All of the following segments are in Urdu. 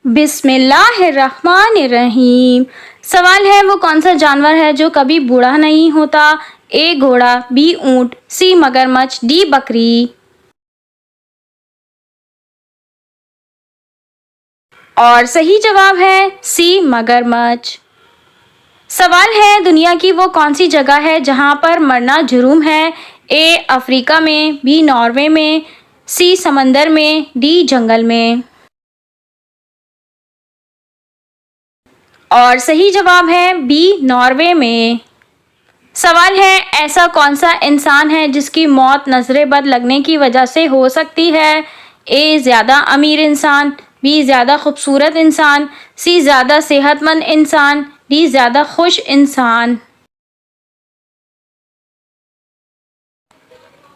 بسم اللہ الرحمن الرحیم۔ سوال ہے وہ کون سا جانور ہے جو کبھی بوڑھا نہیں ہوتا؟ اے گھوڑا، بی اونٹ، سی مگرمچھ، ڈی بکری۔ اور صحیح جواب ہے سی مگرمچھ۔ سوال ہے دنیا کی وہ کون سی جگہ ہے جہاں پر مرنا جرم ہے؟ اے افریقہ میں، بی ناروے میں، سی سمندر میں، ڈی جنگل میں۔ اور صحیح جواب ہے بی ناروے میں۔ سوال ہے ایسا کون سا انسان ہے جس کی موت نظر بد لگنے کی وجہ سے ہو سکتی ہے؟ اے زیادہ امیر انسان، بی زیادہ خوبصورت انسان، سی زیادہ صحت مند انسان، ڈی زیادہ خوش انسان۔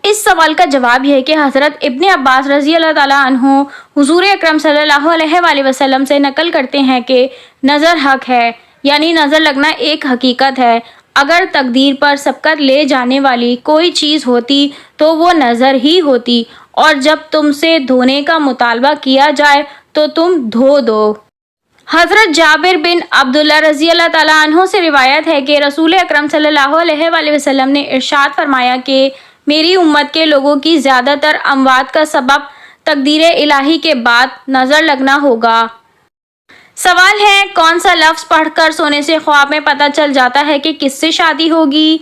اس سوال کا جواب یہ ہے کہ حضرت ابن عباس رضی اللہ تعالیٰ عنہ حضور اکرم صلی اللہ علیہ وآلہ وسلم سے نقل کرتے ہیں کہ نظر حق ہے، یعنی نظر لگنا ایک حقیقت ہے۔ اگر تقدیر پر سبقت لے جانے والی کوئی چیز ہوتی تو وہ نظر ہی ہوتی، اور جب تم سے دھونے کا مطالبہ کیا جائے تو تم دھو دو۔ حضرت جابر بن عبداللہ رضی اللہ تعالیٰ عنہ سے روایت ہے کہ رسول اکرم صلی اللہ علیہ وآلہ وسلم نے ارشاد فرمایا کہ میری امت کے لوگوں کی زیادہ تر اموات کا سبب تقدیر الہی کے بعد نظر لگنا ہوگا۔ سوال ہے کون سا لفظ پڑھ کر سونے سے خواب میں پتہ چل جاتا ہے کہ کس سے شادی ہوگی؟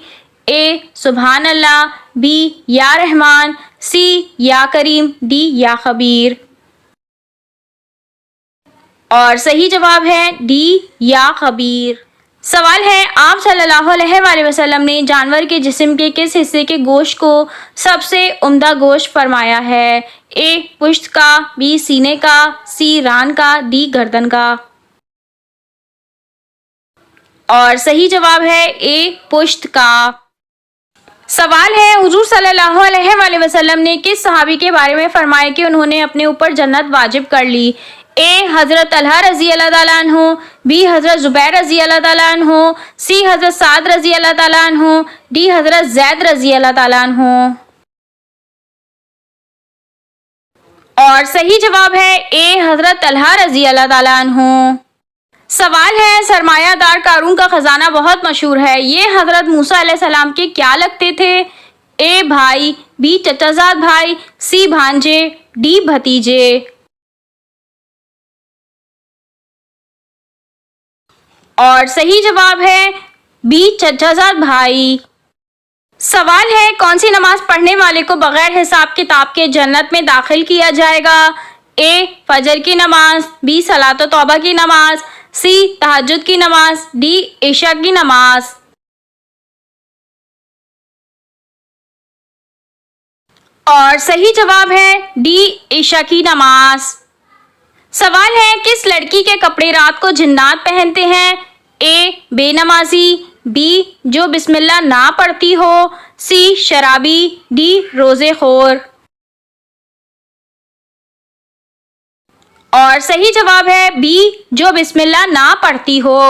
اے سبحان اللہ، بی یا رحمان، سی یا کریم، ڈی یا خبیر۔ اور صحیح جواب ہے ڈی یا خبیر۔ سوال ہے آپ صلی اللہ علیہ وآلہ وسلم نے جانور کے جسم کے کس حصے کے گوشت کو سب سے عمدہ گوشت فرمایا ہے؟ اے پشت کا، بی سینے کا، سی ران کا، ڈی گردن کا۔ اور صحیح جواب ہے اے پشت کا۔ سوال ہے حضور صلی اللہ علیہ وآلہ وسلم نے کس صحابی کے بارے میں فرمایا کہ انہوں نے اپنے اوپر جنت واجب کر لی؟ اے حضرت طلحہ رضی اللہ تعالیٰ عنہ، بی حضرت زبیر رضی اللہ تعالیٰ عنہ، سی حضرت سعد رضی اللہ تعالیٰ عنہ، ڈی حضرت زید رضی اللہ تعالیٰ عنہ۔ اور صحیح جواب ہے اے حضرت طلحہ رضی اللہ تعالیٰ عنہ۔ سوال ہے سرمایہ دار قارون کا خزانہ بہت مشہور ہے، یہ حضرت موسیٰ علیہ السلام کے کیا لگتے تھے؟ اے بھائی، بی چچا زاد بھائی، سی بھانجے، ڈی بھتیجے۔ اور صحیح جواب ہے بی چچا زاد بھائی۔ سوال ہے کون سی نماز پڑھنے والے کو بغیر حساب کتاب کے جنت میں داخل کیا جائے گا؟ اے فجر کی نماز، بی صلاۃ و توبہ کی نماز، سی تہجد کی نماز، ڈی عشاء کی نماز۔ اور صحیح جواب ہے ڈی عشاء کی نماز۔ سوال ہے کس لڑکی کے کپڑے رات کو جنات پہنتے ہیں؟ اے بے نمازی، بی جو بسم اللہ نہ پڑھتی ہو، سی شرابی، ڈی روزے خور۔ اور صحیح جواب ہے بی جو بسم اللہ نہ پڑھتی ہو۔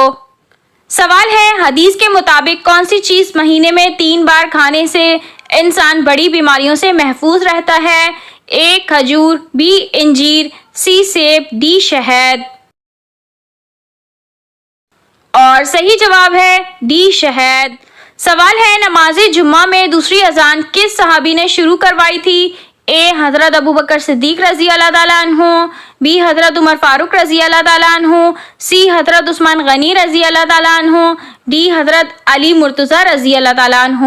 سوال ہے حدیث کے مطابق کون سی چیز مہینے میں 3 بار کھانے سے انسان بڑی بیماریوں سے محفوظ رہتا ہے؟ اے کھجور، بی انجیر، سی سیب، ڈی شہد۔ اور صحیح جواب ہے ڈی شہد۔ سوال ہے نماز جمعہ میں دوسری اذان کس صحابی نے شروع کروائی تھی؟ اے حضرت ابوبکر صدیق رضی اللہ تعالیٰ عنہ، بی حضرت عمر فاروق رضی اللہ تعالیٰ عنہ، سی حضرت عثمان غنی رضی اللہ تعالیٰ عنہ، ڈی حضرت علی مرتضیٰ رضی اللہ تعالیٰ عنہ۔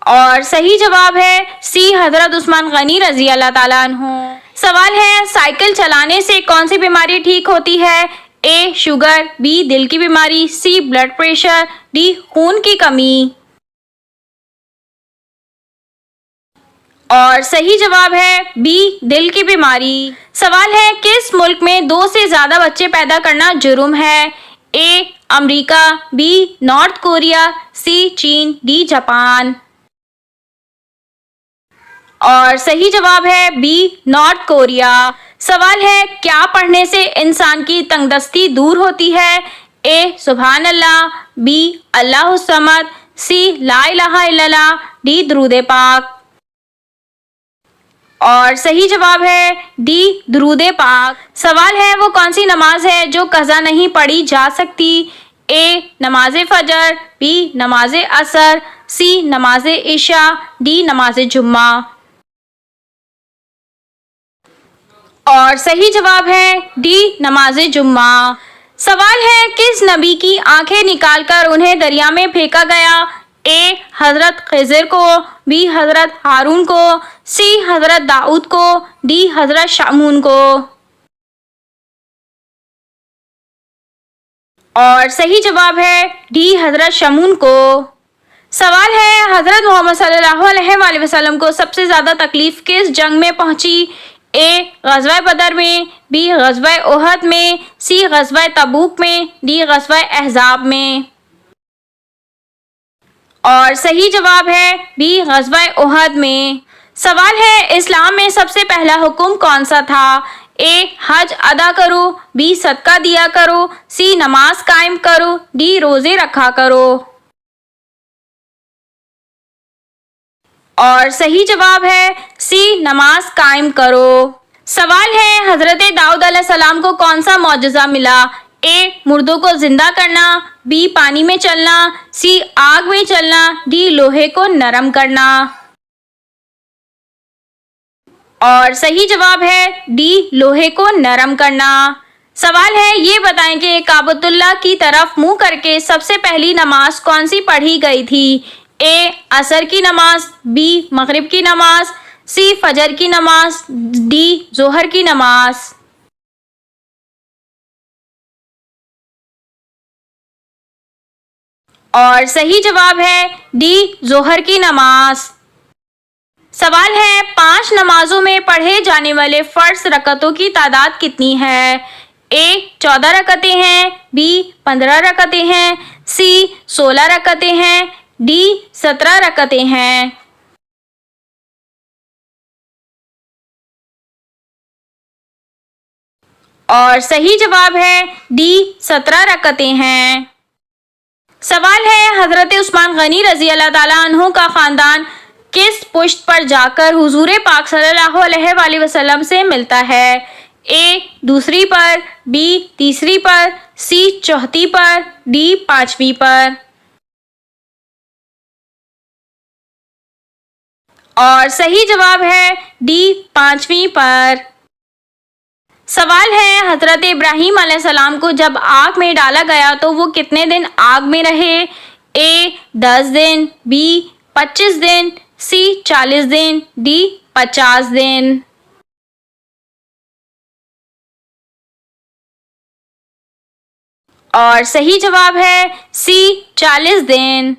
اور صحیح جواب ہے سی حضرت عثمان غنی رضی اللہ تعالیٰ عنہ۔ سوال ہے سائیکل چلانے سے کون سی بیماری ٹھیک ہوتی ہے؟ اے شوگر، بی دل کی بیماری، سی بلڈ پریشر، ڈی خون کی کمی۔ اور صحیح جواب ہے بی دل کی بیماری۔ سوال ہے کس ملک میں 2 سے زیادہ بچے پیدا کرنا جرم ہے؟ اے امریکہ، بی نارتھ کوریا، سی چین، ڈی جاپان۔ اور صحیح جواب ہے بی نارتھ کوریا۔ سوال ہے کیا پڑھنے سے انسان کی تنگ دستی دور ہوتی ہے؟ اے سبحان اللہ، بی اللہ الصمد، سی لا الہ الا اللہ، ڈی درود پاک۔ اور صحیح جواب ہے ڈی درود پاک۔ سوال ہے وہ کون سی نماز ہے جو قضا نہیں پڑھی جا سکتی؟ اے نماز فجر، بی نماز عصر، سی نماز عشاء، ڈی نماز جمعہ۔ اور صحیح جواب ہے ڈی نماز جمعہ۔ سوال ہے کس نبی کی آنکھیں نکال کر انہیں دریا میں پھینکا گیا؟ اے حضرت خضر کو، بی حضرت ہارون کو، سی حضرت داؤد کو، ڈی حضرت شمعون کو۔ اور صحیح جواب ہے ڈی حضرت شمعون کو۔ سوال ہے حضرت محمد صلی اللہ علیہ وآلہ وسلم کو سب سے زیادہ تکلیف کس جنگ میں پہنچی؟ اے غزوہ بدر میں، بی غزوہ احد میں، سی غزوہ تبوک میں، ڈی غزوہ احزاب میں۔ اور صحیح جواب ہے بی غزوہ احد میں۔ سوال ہے اسلام میں سب سے پہلا حکم کون سا تھا؟ اے حج ادا کرو، بی صدقہ دیا کرو، سی نماز قائم کرو، ڈی روزے رکھا کرو۔ اور صحیح جواب ہے سی نماز قائم کرو۔ سوال ہے حضرت داؤد علیہ السلام کو کون سا معجزہ ملا؟ اے مردوں کو زندہ کرنا، بی پانی میں چلنا، سی آگ میں چلنا، ڈی لوہے کو نرم کرنا۔ اور صحیح جواب ہے ڈی لوہے کو نرم کرنا۔ سوال ہے یہ بتائیں کہ کعبۃ اللہ کی طرف منہ کر کے سب سے پہلی نماز کون سی پڑھی گئی تھی؟ اے عصر کی نماز، بی مغرب کی نماز، سی فجر کی نماز، ڈی ظہر کی نماز۔ اور صحیح جواب ہے ڈی ظہر کی نماز۔ سوال ہے 5 نمازوں میں پڑھے جانے والے فرض رکعتوں کی تعداد کتنی ہے؟ اے 14 رکعتیں ہیں، بی 15 رکعتیں ہیں، سی 16 رکعتیں ہیں، ڈی 17 رکعتیں ہیں۔ اور صحیح جواب ہے ڈی 17 رکعتیں ہیں۔ سوال ہے حضرت عثمان غنی رضی اللہ تعالیٰ عنہ کا خاندان کس پشت پر جا کر حضور پاک صلی اللہ علیہ وآلہ وسلم سے ملتا ہے؟ اے دوسری پر، بی تیسری پر، سی چوتھی پر، ڈی 5ویں پر۔ اور صحیح جواب ہے ڈی 5ویں پر۔ سوال ہے حضرت ابراہیم علیہ السلام کو جب آگ میں ڈالا گیا تو وہ کتنے دن آگ میں رہے؟ اے 10 دن، بی 25 دن، سی 40 دن، ڈی 50 دن۔ اور صحیح جواب ہے سی 40 دن۔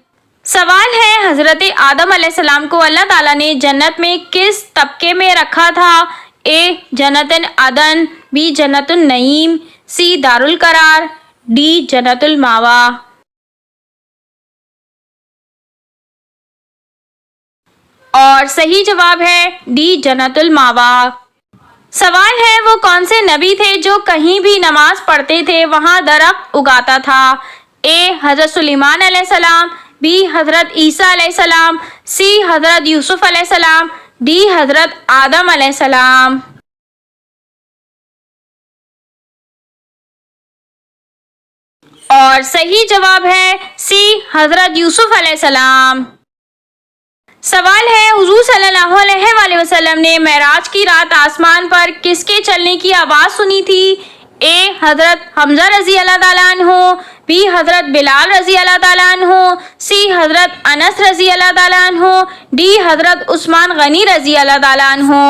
سوال ہے حضرت آدم علیہ السلام کو اللہ تعالیٰ نے جنت میں کس طبقے میں رکھا تھا؟ اے جنت عدن، بی جنت النعیم، سی دارالقرار، ڈی جنت المأویٰ۔ اور صحیح جواب ہے ڈی جنت المأویٰ۔ سوال ہے وہ کون سے نبی تھے جو کہیں بھی نماز پڑھتے تھے وہاں درخت اگاتا تھا؟ اے حضرت سلیمان علیہ السلام، بی حضرت عیسیٰ علیہ السلام، سی حضرت یوسف علیہ السلام، ڈی حضرت آدم علیہ السلام۔ اور صحیح جواب ہے سی حضرت یوسف علیہ السلام۔ سوال ہے حضور صلی اللہ علیہ وآلہ وسلم نے معراج کی رات آسمان پر کس کے چلنے کی آواز سنی تھی؟ اے حضرت حمزہ رضی اللہ تعالیٰ عنہ، بی حضرت بلال رضی اللہ تعالیٰ عنہ، سی حضرت انس رضی اللہ تعالیٰ عنہ، ڈی حضرت عثمان غنی رضی اللہ تعالیٰ عنہ۔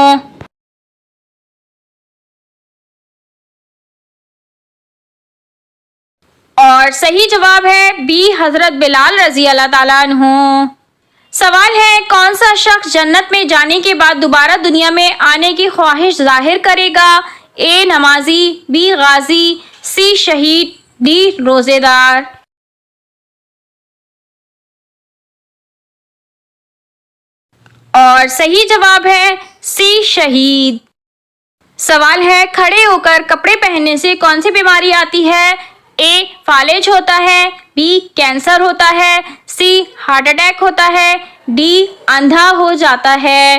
اور صحیح جواب ہے بی حضرت بلال رضی اللہ تعالیٰ عنہ۔ سوال ہے کون سا شخص جنت میں جانے کے بعد دوبارہ دنیا میں آنے کی خواہش ظاہر کرے گا؟ اے نمازی، بی غازی، سی شہید، ڈی روزے دار۔ اور صحیح جواب ہے سی شہید۔ سوال ہے کھڑے ہو کر کپڑے پہننے سے کون سی بیماری آتی ہے؟ اے فالج ہوتا ہے، بی کینسر ہوتا ہے، سی ہارٹ اٹیک ہوتا ہے، ڈی اندھا ہو جاتا ہے۔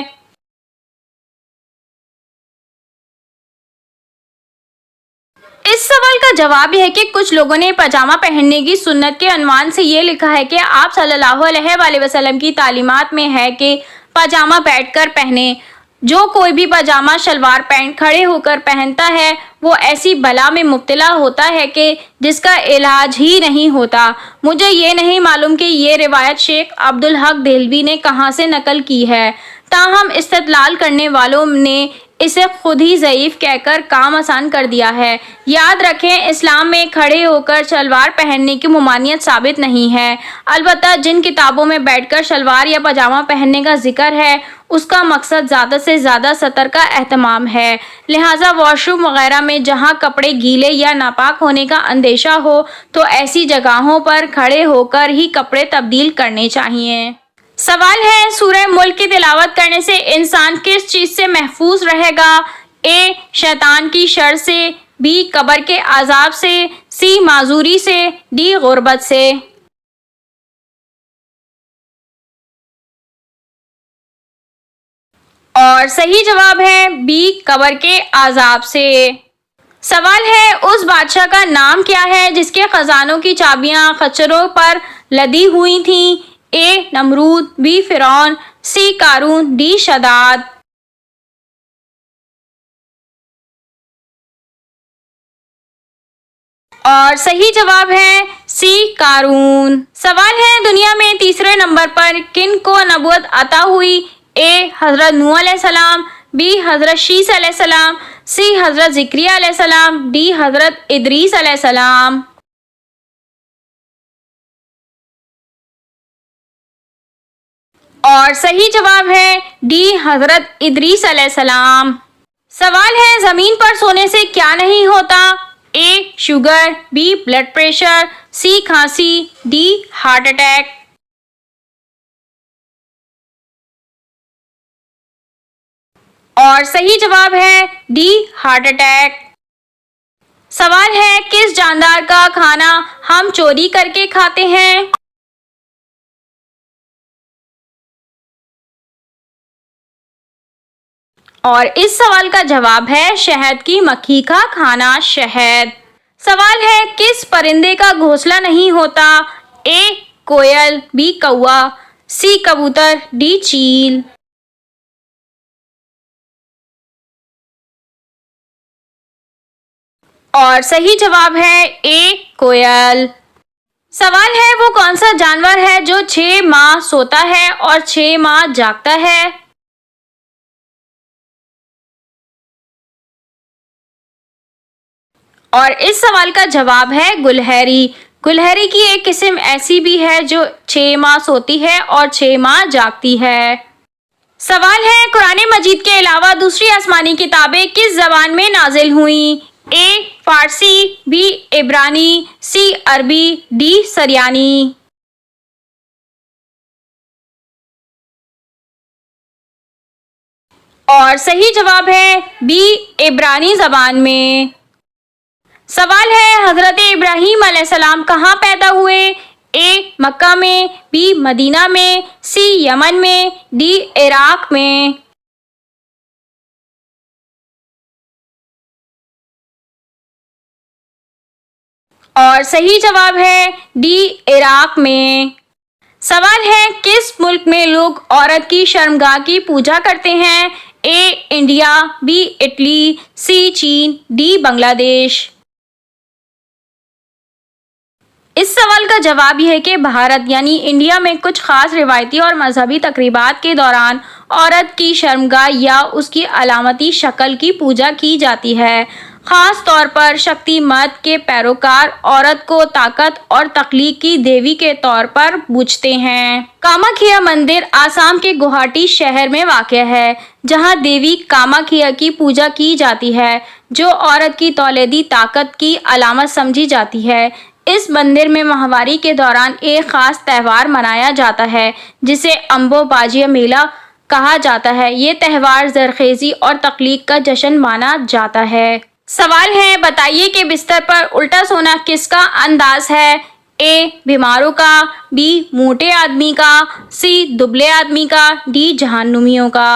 اس سوال کا جواب یہ ہے کہ کچھ لوگوں نے پاجامہ پہننے کی سنت کے عنوان سے یہ لکھا ہے کہ آپ صلی اللہ علیہ وآلہ وسلم کی تعلیمات میں ہے کہ پاجامہ بیٹھ کر پہنے۔ جو کوئی بھی پاجامہ شلوار پینٹ کھڑے ہو کر پہنتا ہے وہ ایسی بلا میں مبتلا ہوتا ہے کہ جس کا علاج ہی نہیں ہوتا۔ مجھے یہ نہیں معلوم کہ یہ روایت شیخ عبدالحق دہلوی نے کہاں سے نقل کی ہے، تاہم استدلال کرنے والوں نے اسے خود ہی ضعیف کہہ کر کام آسان کر دیا ہے۔ یاد رکھیں، اسلام میں کھڑے ہو کر شلوار پہننے کی ممانعت ثابت نہیں ہے، البتہ جن کتابوں میں بیٹھ کر شلوار یا پاجامہ پہننے کا ذکر ہے اس کا مقصد زیادہ سے زیادہ سطر کا اہتمام ہے، لہٰذا واش روم وغیرہ میں جہاں کپڑے گیلے یا ناپاک ہونے کا اندیشہ ہو تو ایسی جگہوں پر کھڑے ہو کر ہی کپڑے تبدیل کرنے چاہیے۔ سوال ہے، سورہ ملک کی تلاوت کرنے سے انسان کس چیز سے محفوظ رہے گا؟ اے شیطان کی شر سے، بی قبر کے عذاب سے، سی معذوری سے، ڈی غربت سے۔ اور صحیح جواب ہے بی قبر کے عذاب سے۔ سوال ہے، اس بادشاہ کا نام کیا ہے جس کے خزانوں کی چابیاں خچروں پر لدی ہوئی تھیں؟ اے نمرود، بی فرعون، سی قارون، ڈی شداد۔ اور صحیح جواب ہے سی قارون۔ سوال ہے، دنیا میں تیسرے نمبر پر کن کو نبوت عطا ہوئی؟ اے حضرت نوح علیہ السلام، بی حضرت شیث علیہ السلام، سی حضرت زکریا علیہ السلام، ڈی حضرت ادریس علیہ السلام۔ اور صحیح جواب ہے ڈی حضرت ادریس علیہ السلام۔ سوال ہے، زمین پر سونے سے کیا نہیں ہوتا؟ اے شوگر، بی بلڈ پریشر، سی کھانسی، ڈی ہارٹ اٹیک۔ اور صحیح جواب ہے ڈی ہارٹ اٹیک۔ سوال ہے، کس جاندار کا کھانا ہم چوری کر کے کھاتے ہیں؟ اور اس سوال کا جواب ہے شہد کی مکھی کا کھانا، شہد۔ سوال ہے، کس پرندے کا گھونسلہ نہیں ہوتا؟ اے کوئل، بی کوا، سی کبوتر، ڈی چیل۔ اور صحیح جواب ہے اے کوئل۔ سوال ہے، وہ کون سا جانور ہے جو 6 ماہ سوتا ہے اور 6 ماہ جاگتا ہے؟ اور اس سوال کا جواب ہے گلہری۔ گلہری کی ایک قسم ایسی بھی ہے جو 6 ماہ سوتی ہے اور 6 ماہ جاگتی ہے۔ سوال ہے، قرآن مجید کے علاوہ دوسری آسمانی کتابیں کس زبان میں نازل ہوئیں؟ اے فارسی، بی عبرانی، سی عربی، ڈی سریانی۔ اور صحیح جواب ہے بی عبرانی زبان میں۔ سوال ہے، حضرت ابراہیم علیہ السلام کہاں پیدا ہوئے؟ اے مکہ میں، بی مدینہ میں، سی یمن میں، ڈی عراق میں۔ اور صحیح جواب ہے ڈی عراق میں۔ سوال ہے، کس ملک میں لوگ عورت کی شرمگاہ کی پوجا کرتے ہیں؟ A India, B Italy, C چین، ڈی بنگلہ دیش۔ اس سوال کا جواب یہ ہے کہ بھارت یعنی انڈیا میں کچھ خاص روایتی اور مذہبی تقریبات کے دوران عورت کی شرمگاہ یا اس کی علامتی شکل کی پوجا کی جاتی ہے۔ خاص طور پر شکتی مت کے پیروکار عورت کو طاقت اور تخلیق کی دیوی کے طور پر پوجتے ہیں۔ کاماکھیا مندر آسام کے گوہاٹی شہر میں واقع ہے، جہاں دیوی کاماکھیا کی پوجا کی جاتی ہے، جو عورت کی تولیدی طاقت کی علامت سمجھی جاتی ہے۔ اس مندر میں ماہواری کے دوران ایک خاص تہوار منایا جاتا ہے جسے امبو باجیا میلہ کہا جاتا ہے۔ یہ تہوار زرخیزی اور تخلیق کا جشن مانا جاتا ہے۔ سوال ہے، بتائیے کہ بستر پر الٹا سونا کس کا انداز ہے؟ اے بیماروں کا، بی موٹے آدمی کا، سی دبلے آدمی کا، ڈی جہنمیوں کا۔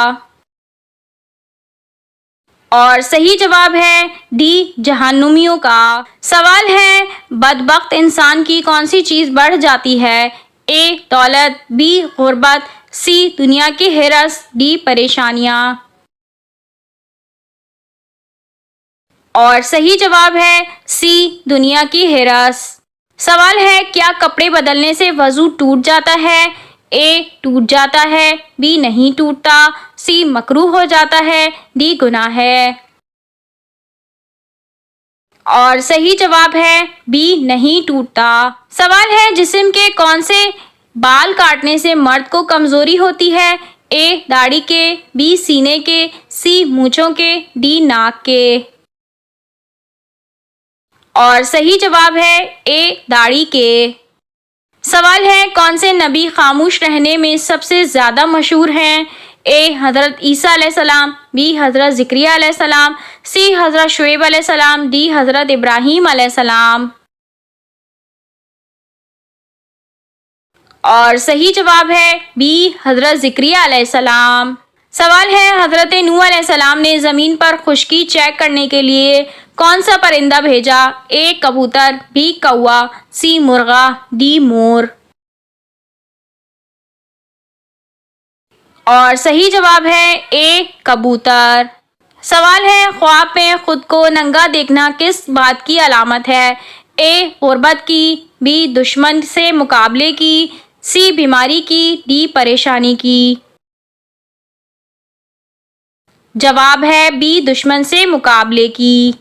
اور صحیح جواب ہے ڈی جہنمیوں کا۔ سوال ہے بدبخت انسان کی کون سی چیز بڑھ جاتی ہے؟ اے دولت، بی غربت، سی دنیا کی ہرس، ڈی پریشانیاں۔ اور صحیح جواب ہے سی دنیا کی ہرس۔ سوال ہے کیا کپڑے بدلنے سے وضو ٹوٹ جاتا ہے؟ اے ٹوٹ جاتا ہے، بی نہیں ٹوٹتا، سی مکروہ ہو جاتا ہے، ڈی گناہ ہے۔ اور صحیح جواب ہے بی نہیں ٹوٹتا۔ سوال ہے جسم کے کون سے بال کاٹنے سے مرد کو کمزوری ہوتی ہے؟ اے داڑھی کے، بی سینے کے، سی مونچھوں کے، ڈی ناک کے۔ اور صحیح جواب ہے اے داڑھی کے۔ سوال ہے کون سے نبی خاموش رہنے میں سب سے زیادہ مشہور ہیں؟ اے حضرت عیسیٰ علیہ السلام، بی حضرت زکریا علیہ السلام، سی حضرت شعیب علیہ السلام، ڈی حضرت ابراہیم علیہ السلام۔ اور صحیح جواب ہے بی حضرت زکریا علیہ السلام۔ سوال ہے حضرت نوح علیہ السلام نے زمین پر خشکی چیک کرنے کے لیے کون سا پرندہ بھیجا؟ اے کبوتر، بی کوا، سی مرغا، ڈی مور۔ اور صحیح جواب ہے اے کبوتر۔ سوال ہے خواب میں خود کو ننگا دیکھنا کس بات کی علامت ہے؟ اے غربت کی، بی دشمن سے مقابلے کی، سی بیماری کی، ڈی پریشانی کی۔ جواب ہے بی دشمن سے مقابلے کی۔